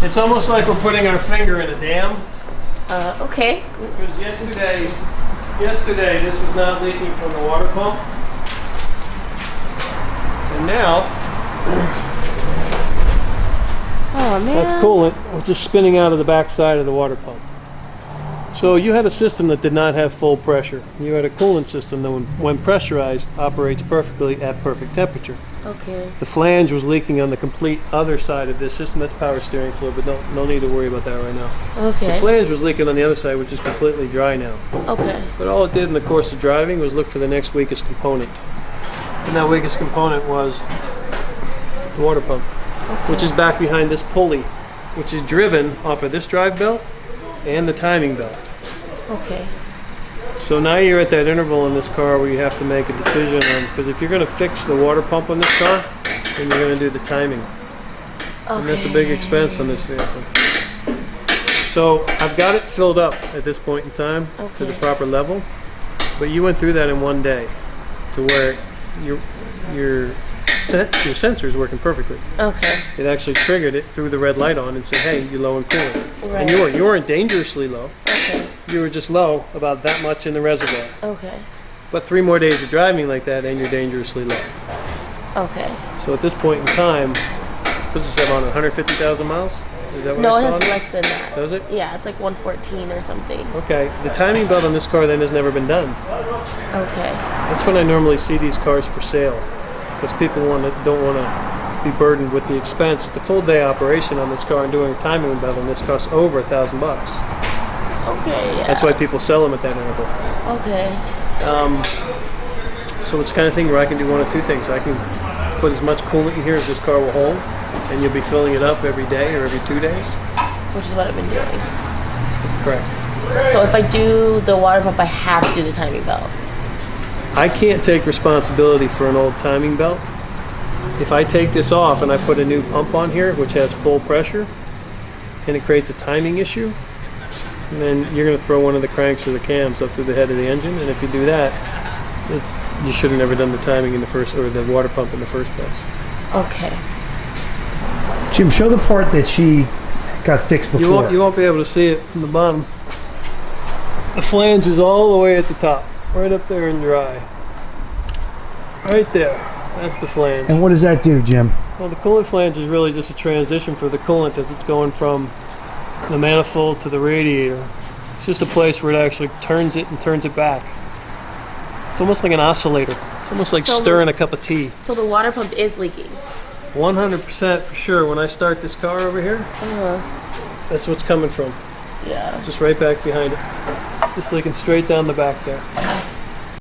It's almost like we're putting our finger in a dam. Okay. Because yesterday this was not leaking from the water pump. And now, Oh man. that's coolant, which is spinning out of the back side of the water pump. So you had a system that did not have full pressure. You had a coolant system that when pressurized operates perfectly at perfect temperature. Okay. The flange was leaking on the complete other side of this system. That's power steering fluid, but no need to worry about that right now. Okay. The flange was leaking on the other side, which is completely dry now. Okay. But all it did in the course of driving was look for the next weakest component. And that weakest component was the water pump, which is back behind this pulley, which is driven off of this drive belt and the timing belt. Okay. So now you're at that interval in this car where you have to make a decision on, because if you're going to fix the water pump on this car, then you're going to do the timing. Okay. And that's a big expense on this vehicle. So I've got it filled up at this point in time to the proper level, but you went through that in one day to where your sensor is working perfectly. Okay. It actually triggered it, threw the red light on and said, hey, you're low in coolant. Right. And you weren't dangerously low. Okay. You were just low about that much in the reservoir. Okay. But 3 more days of driving like that and you're dangerously low. Okay. So at this point in time, what's this have on 150,000 miles? Is that what No, I it saw? has on less than that. Does it? Yeah, it's like 114 or something. Okay. The timing belt on this car then has never been done. Okay. That's when I normally see these cars for sale, because people don't want to be burdened with the expense. It's a full day operation on this car, and doing a timing belt on this costs over $1,000. Okay. Yeah. That's why people sell them at that interval. Okay. So it's the kind of thing where I can do one of two things. I can put as much coolant in here as this car will hold, and you'll be filling it up every day or every 2 days. Which is what I've been doing. Correct. So if I do the water pump, I have to do the timing belt. I can't take responsibility for an old timing belt. If I take this off and I put a new pump on here, which has full pressure, and it creates a timing issue, then you're going to throw one of the cranks or the cams up through the head of the engine, and if you do that, you should have never done the timing in the first, or the water pump in the first place. Okay. Jim, show the part that she got fixed before. You won't be able to see it from the bottom. The flange is all the way at the top, right up there in your eye. Right there. That's the flange. And what does that do, Jim? Well, the coolant flange is really just a transition for the coolant as it's going from the manifold to the radiator. It's just a place where it actually turns it and turns it back. It's almost like an oscillator. It's almost like stirring a cup of tea. So the water pump is leaking. 100% for sure. When I start this car over here, that's what's coming from. Yeah. Just right back behind it. Just leaking straight down the back there.